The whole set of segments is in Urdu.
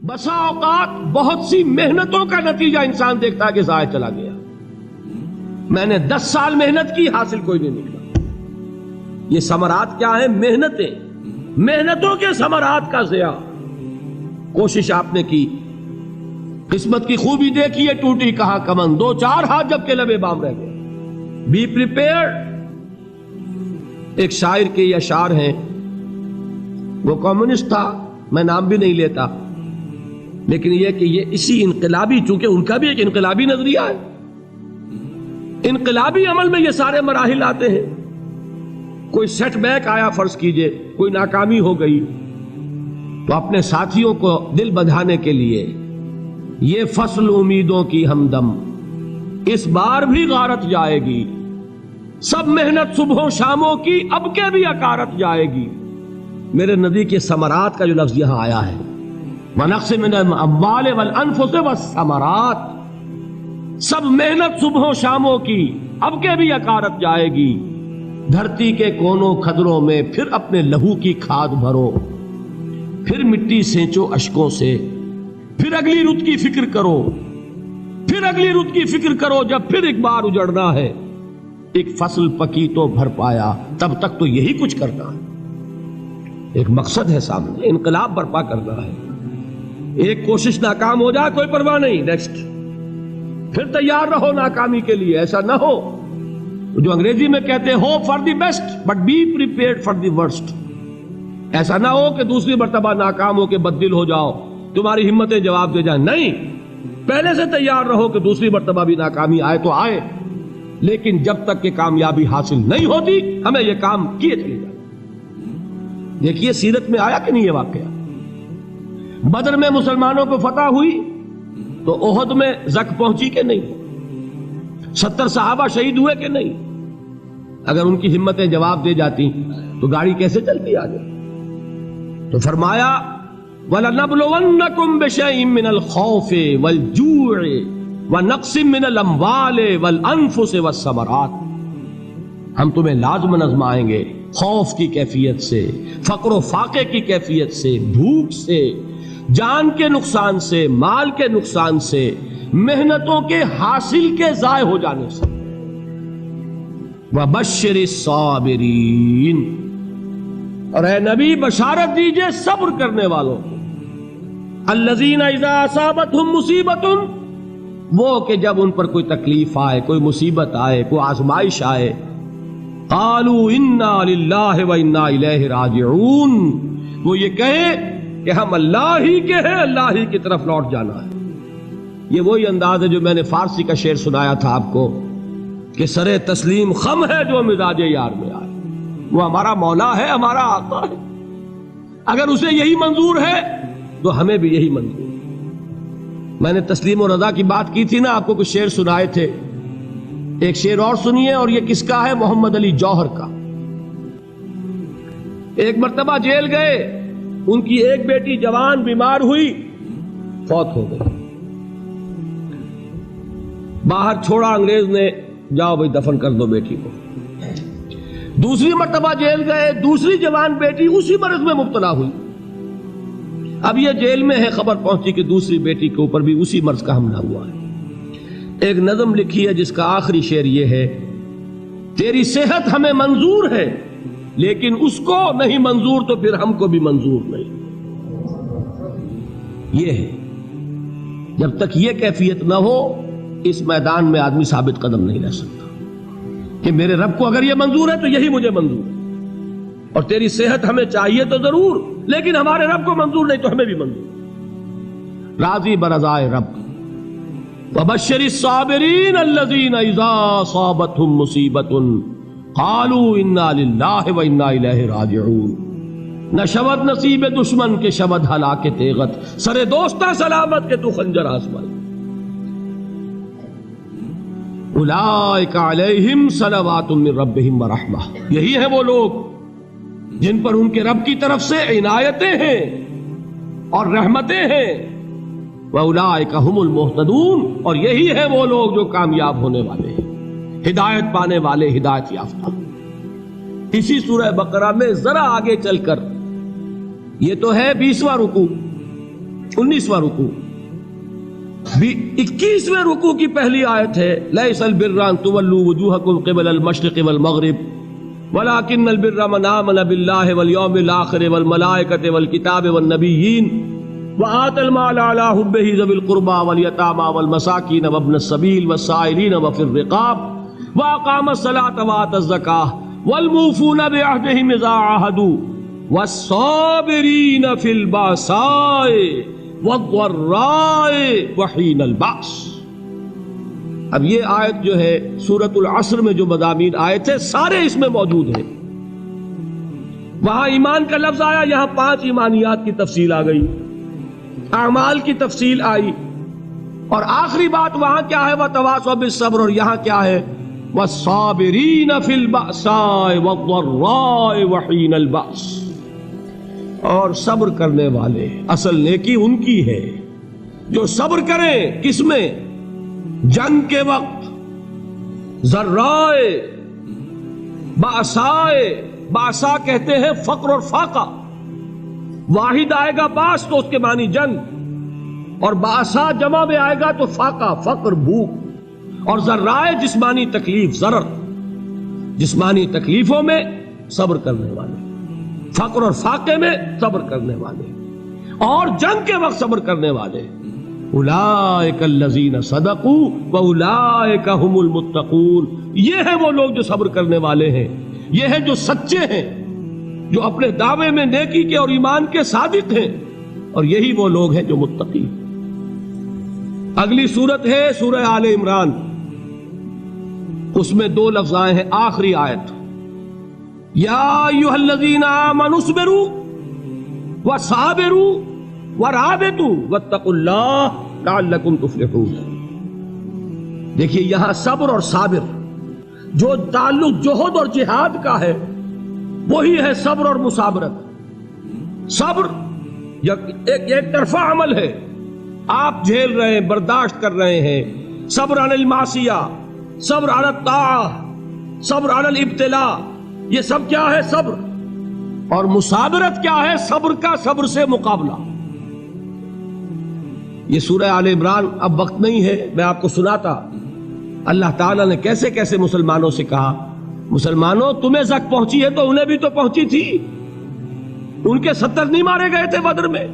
بسا اوقات بہت سی محنتوں کا نتیجہ انسان دیکھتا ہے کہ ضائع چلا گیا. میں نے 10 سال محنت کی، حاصل کوئی نہیں نکلا. یہ ثمرات کیا ہیں؟ محنتیں، محنتوں کے ثمرات کا ضیاع. کوشش آپ نے کی، قسمت کی خوبی دیکھی ہے، ٹوٹی کہاں کمن، 2-4 ہاتھ جب کے لبے بام رہ گئے. Be prepared. ایک شاعر کے یہ اشعار ہیں، وہ کمیونسٹ تھا، میں نام بھی نہیں لیتا، لیکن یہ کہ یہ اسی انقلابی، چونکہ ان کا بھی ایک انقلابی نظریہ ہے، انقلابی عمل میں یہ سارے مراحل آتے ہیں. کوئی سیٹ بیک آیا، فرض کیجئے کوئی ناکامی ہو گئی، تو اپنے ساتھیوں کو دل بندھانے کے لیے یہ فصل امیدوں کی ہمدم اس بار بھی غارت جائے گی، سب محنت صبحوں شاموں کی اب کے بھی اکارت جائے گی. میرے نبی کے ثمرات کا جو لفظ یہاں آیا ہے، وَنَقْصٍ مِّنَ الْأَمْوَالِ وَالْأَنفُسِ وَالثَّمَرَاتِ، سب محنت صبحوں شاموں کی اب کے بھی اکارت جائے گی. دھرتی کے کونوں کھدروں میں پھر اپنے لہو کی کھاد بھرو، پھر مٹی سینچو اشکوں سے، پھر اگلی رت کی فکر کرو، پھر اگلی رت کی فکر کرو، جب پھر ایک بار اجڑنا ہے. ایک فصل پکی تو بھر پایا، تب تک تو یہی کچھ کرنا ہے. ایک مقصد ہے سامنے، انقلاب برپا کرنا ہے. ایک کوشش ناکام ہو جائے کوئی پرواہ نہیں، نیکسٹ. پھر تیار رہو ناکامی کے لیے. ایسا نہ ہو جو انگریزی میں کہتے ہیں hope for the best but be prepared for the worst. ایسا نہ ہو کہ دوسری مرتبہ ناکام ہو کے بددل ہو جاؤ، تمہاری ہمتیں جواب دے جائیں. نہیں، پہلے سے تیار رہو کہ دوسری مرتبہ بھی ناکامی آئے تو آئے، لیکن جب تک کہ کامیابی حاصل نہیں ہوتی ہمیں یہ کام کیے چلے جائیں. دیکھیے سیرت میں آیا کہ نہیں یہ واقعہ. بدر میں مسلمانوں کو فتح ہوئی تو احد میں زک پہنچی کہ نہیں؟ 70 صحابہ شہید ہوئے کہ نہیں؟ اگر ان کی ہمتیں جواب دے جاتی تو گاڑی کیسے چلتی آگے؟ تو فرمایا وَلَنَبْلُوَنَّكُمْ بِشَيْءٍ مِّنَ الْخَوْفِ وَالْجُوعِ وَنَقْصٍ مِّنَ الْأَمْوَالِ وَالْأَنفُسِ وَالثَّمَرَاتِ. ہم تمہیں لازم آزمائیں گے، خوف کی کیفیت سے، فقر و فاقے کی کیفیت سے، بھوک سے، جان کے نقصان سے، مال کے نقصان سے، محنتوں کے حاصل کے ضائع ہو جانے سے. وَبَشِّرِ الصَّابِرِينَ، اور اے نبی بشارت دیجئے صبر کرنے والوں کو. الَّذِينَ إِذَا أَصَابَتْهُمْ مُصِيبَةٌ، وہ کہ جب ان پر کوئی تکلیف آئے، کوئی مصیبت آئے، کوئی آزمائش آئے، قالوا انا للہ و انا الیہ راجعون، وہ یہ کہیں کہ ہم اللہ ہی کے ہیں، اللہ ہی کی طرف لوٹ جانا ہے. یہ وہی انداز ہے جو میں نے فارسی کا شعر سنایا تھا آپ کو کہ سرے تسلیم خم ہے جو مزاج یار میں آئے. وہ ہمارا مولا ہے، ہمارا آقا ہے، اگر اسے یہی منظور ہے تو ہمیں بھی یہی منظور ہے. میں نے تسلیم و رضا کی بات کی تھی نا، آپ کو کچھ شعر سنائے تھے. ایک شعر اور سنیے، اور یہ کس کا ہے؟ محمد علی جوہر کا. ایک مرتبہ جیل گئے، ان کی ایک بیٹی جوان بیمار ہوئی، فوت ہو گئی. باہر چھوڑا انگریز نے، جاؤ بھائی دفن کر دو بیٹی کو. دوسری مرتبہ جیل گئے، دوسری جوان بیٹی اسی مرض میں مبتلا ہوئی. اب یہ جیل میں ہے، خبر پہنچی کہ دوسری بیٹی کے اوپر بھی اسی مرض کا حملہ ہوا ہے. ایک نظم لکھی ہے جس کا آخری شعر یہ ہے، تیری صحت ہمیں منظور ہے لیکن اس کو نہیں منظور تو پھر ہم کو بھی منظور نہیں. یہ ہے، جب تک یہ کیفیت نہ ہو اس میدان میں آدمی ثابت قدم نہیں رہ سکتا کہ میرے رب کو اگر یہ منظور ہے تو یہی مجھے منظور ہے، اور تیری صحت ہمیں چاہیے تو ضرور، لیکن ہمارے رب کو منظور نہیں تو ہمیں بھی منظور. راضی برضائے رب. وَبَشِّرِ الصَّابِرِينَ الَّذِينَ إِذَا أَصَابَتْهُمْ مُصِيبَةٌ قَالُوا إِنَّا لِلَّهِ وَإِنَّا إِلَيْهِ رَاجِعُونَ. نہ شود نصیب دشمن کے شود ہلاک تیغت، سر دوستہ سلامت کے تو خنجر آزمائے. اولئک علیہم صلوات من ربہم ورحمہ، یہی ہے وہ لوگ جن پر ان کے رب کی طرف سے عنایتیں ہیں اور رحمتیں ہیں. وَأُولَٰئِكَ هُمُ الْمُهْتَدُونَ، اور یہی ہے وہ لوگ جو کامیاب ہونے والے ہیں، ہدایت پانے والے، ہدایت یافتہ. اسی سورہ بقرہ میں ذرا آگے چل کر، یہ تو ہے 20واں رکوع، 19واں رکوع بھی 21ویں رکوع کی پہلی آیت ہے، لیس البر ان تولوا وجوہکم قبل المشرق والمغرب ولکن البر من آمن باللہ والیوم الآخر والملائکۃ والکتاب والنبیین وآتى المال على حبه ذوي القربى واليتامى والمساكين وابن السبيل والسائلين وفي الرقاب وأقام الصلاة وآتى الزكاة والموفون بعهدهم إذا عاهدوا والصابرين في البأساء والضراء وحين البأس۔ اب یہ آیت جو ہے سورۃ العصر میں جو مضامین آئے تھے سارے اس میں موجود ہیں۔ وہاں ایمان کا لفظ آیا، یہاں 5 ایمانیات کی تفصیل آ گئی، اعمال کی تفصیل آئی، اور آخری بات وہاں کیا ہے وَتَوَاصَوْا بِالصَّبْرِ، اور یہاں کیا ہے وَالصَّابِرِينَ فِي الْبَأْسَاءِ وَالضَّرَّاءِ وَحِينَ الْبَأْسِ، اور صبر کرنے والے، اصل نیکی ان کی ہے جو صبر کریں، کس میں؟ جنگ کے وقت، ذرائے، بأسائے، بأسا کہتے ہیں فقر اور فاقہ، واحد آئے گا باس تو اس کے معنی جنگ، اور باسا جمع میں آئے گا تو فاقہ، فقر، بھوک، اور ذرائے جسمانی تکلیف، ضرر، جسمانی تکلیفوں میں صبر کرنے والے، فقر اور فاقے میں صبر کرنے والے، اور جنگ کے وقت صبر کرنے والے، اولئک الذین صدقوا واولئک هم المتقون، یہ ہیں وہ لوگ جو صبر کرنے والے ہیں، یہ ہیں جو سچے ہیں، جو اپنے دعوے میں نیکی کے اور ایمان کے صادق ہیں، اور یہی وہ لوگ ہیں جو متقی۔ اگلی سورت ہے سورہ آل عمران، اس میں 2 لفظ آئے ہیں، آخری آیت، یا ایھا الذین آمنوا اصبروا وصابروا ورابطوا واتقوا اللہ لعلکم تفلحون۔ دیکھیے یہاں صبر اور صابر جو تعلق جوہد اور جہاد کا ہے وہی ہے صبر اور مصابرت۔ صبر ایک طرفہ عمل ہے، آپ جھیل رہے ہیں، برداشت کر رہے ہیں، صبر علی المعصیہ، صبر علی الطاعہ، صبر علی الابتلاء، یہ سب کیا ہے؟ صبر۔ اور مصابرت کیا ہے؟ صبر کا صبر سے مقابلہ۔ یہ سورہ آل عمران، اب وقت نہیں ہے میں آپ کو سناتا اللہ تعالیٰ نے کیسے کیسے مسلمانوں سے کہا، مسلمانوں تمہیں زک پہنچی ہے تو انہیں بھی تو پہنچی تھی، ان کے 70 نہیں مارے گئے تھے بدر میں،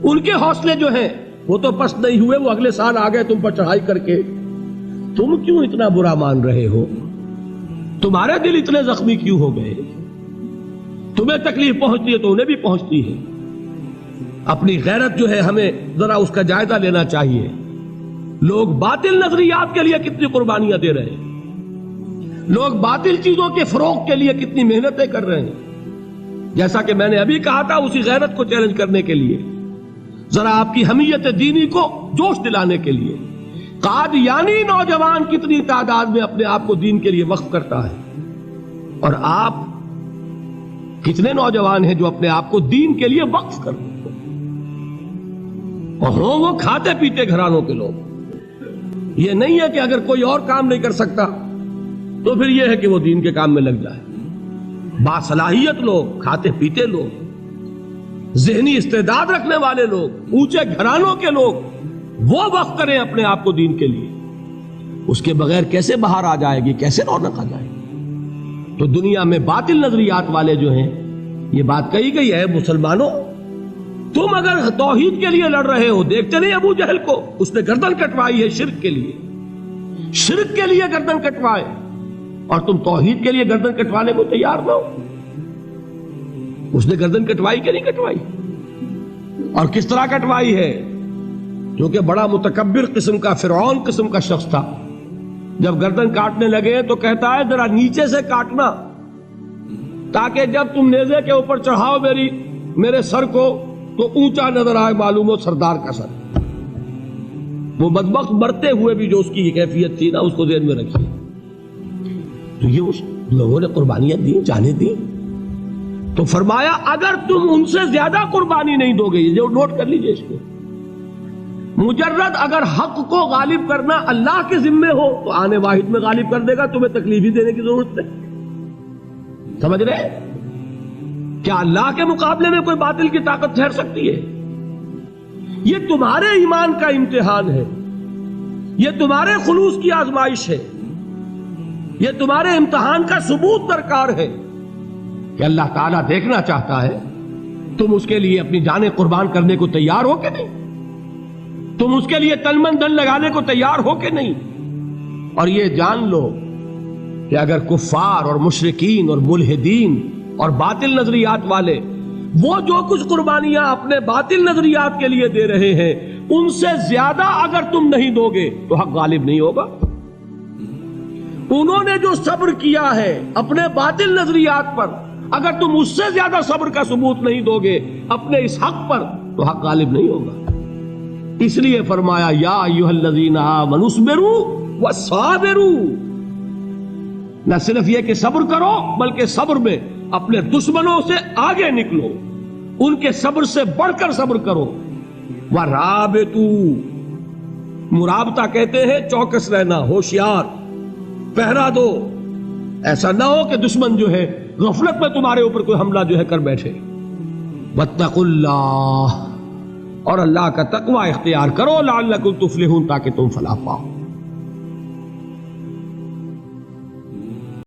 ان کے حوصلے جو ہیں وہ تو پست نہیں ہوئے، وہ اگلے سال آ گئے تم پر چڑھائی کر کے، تم کیوں اتنا برا مان رہے ہو؟ تمہارے دل اتنے زخمی کیوں ہو گئے؟ تمہیں تکلیف پہنچتی ہے تو انہیں بھی پہنچتی ہے۔ اپنی غیرت جو ہے ہمیں ذرا اس کا جائزہ لینا چاہیے۔ لوگ باطل نظریات کے لیے کتنی قربانیاں دے رہے ہیں، لوگ باطل چیزوں کے فروغ کے لیے کتنی محنتیں کر رہے ہیں۔ جیسا کہ میں نے ابھی کہا تھا، اسی غیرت کو چیلنج کرنے کے لیے، ذرا آپ کی حمیت دینی کو جوش دلانے کے لیے، قادیانی نوجوان کتنی تعداد میں اپنے آپ کو دین کے لیے وقف کرتا ہے، اور آپ کتنے نوجوان ہیں جو اپنے آپ کو دین کے لیے وقف کرتے ہیں، اور ہوں وہ کھاتے پیتے گھرانوں کے لوگ۔ یہ نہیں ہے کہ اگر کوئی اور کام نہیں کر سکتا تو پھر یہ ہے کہ وہ دین کے کام میں لگ جائے۔ باصلاحیت لوگ، کھاتے پیتے لوگ، ذہنی استعداد رکھنے والے لوگ، اونچے گھرانوں کے لوگ، وہ وقف کریں اپنے آپ کو دین کے لیے۔ اس کے بغیر کیسے بہار آ جائے گی، کیسے رونق آ جائے گی؟ تو دنیا میں باطل نظریات والے جو ہیں، یہ بات کہی گئی ہے، مسلمانوں تم اگر توحید کے لیے لڑ رہے ہو، دیکھتے نہیں ابو جہل کو، اس نے گردن کٹوائی ہے شرک کے لیے، شرک کے لیے گردن کٹوائے، اور تم توحید کے لیے گردن کٹوانے کو تیار نہ ہو۔ اس نے گردن کٹوائی کہ نہیں کٹوائی؟ اور کس طرح کٹوائی ہے؟ کیونکہ بڑا متکبر قسم کا، فرعون قسم کا شخص تھا، جب گردن کاٹنے لگے تو کہتا ہے ذرا نیچے سے کاٹنا، تاکہ جب تم نیزے کے اوپر چڑھاؤ میرے سر کو تو اونچا نظر آئے، معلوم ہو سردار کا سر۔ وہ بدبخت مرتے ہوئے بھی جو اس کی یہ کیفیت تھی نا، اس کو ذہن میں رکھیے۔ تو یہ اس لوگوں نے قربانیاں دی، جانیں دی، تو فرمایا اگر تم ان سے زیادہ قربانی نہیں دو گے، یہ نوٹ کر لیجئے اس کو، مجرد اگر حق کو غالب کرنا اللہ کے ذمے ہو تو آنے واحد میں غالب کر دے گا، تمہیں تکلیف ہی دینے کی ضرورت نہیں۔ سمجھ رہے؟ کیا اللہ کے مقابلے میں کوئی باطل کی طاقت ٹھہر سکتی ہے؟ یہ تمہارے ایمان کا امتحان ہے، یہ تمہارے خلوص کی آزمائش ہے، یہ تمہارے امتحان کا ثبوت درکار ہے کہ اللہ تعالیٰ دیکھنا چاہتا ہے تم اس کے لیے اپنی جانیں قربان کرنے کو تیار ہو کہ نہیں، تم اس کے لیے تن من دھن لگانے کو تیار ہو کہ نہیں۔ اور یہ جان لو کہ اگر کفار اور مشرکین اور ملحدین اور باطل نظریات والے وہ جو کچھ قربانیاں اپنے باطل نظریات کے لیے دے رہے ہیں ان سے زیادہ اگر تم نہیں دو گے تو حق غالب نہیں ہوگا۔ انہوں نے جو صبر کیا ہے اپنے باطل نظریات پر، اگر تم اس سے زیادہ صبر کا ثبوت نہیں دو گے اپنے اس حق پر تو حق غالب نہیں ہوگا۔ اس لیے فرمایا یا ایھا الذین آمنوا اصبروا وصابروا، نہ صرف یہ کہ صبر کرو بلکہ صبر میں اپنے دشمنوں سے آگے نکلو، ان کے صبر سے بڑھ کر صبر کرو۔ وَرَابِطُوا، مرابطہ کہتے ہیں چوکس رہنا، ہوشیار، پہرا دو، ایسا نہ ہو کہ دشمن جو ہے غفلت میں تمہارے اوپر کوئی حملہ جو ہے کر بیٹھے۔ وَاتَّقُوا اللَّهَ، اور اللہ کا تقوی اختیار کرو، لعلکم تفلحون، تاکہ تم فلاح پاؤ۔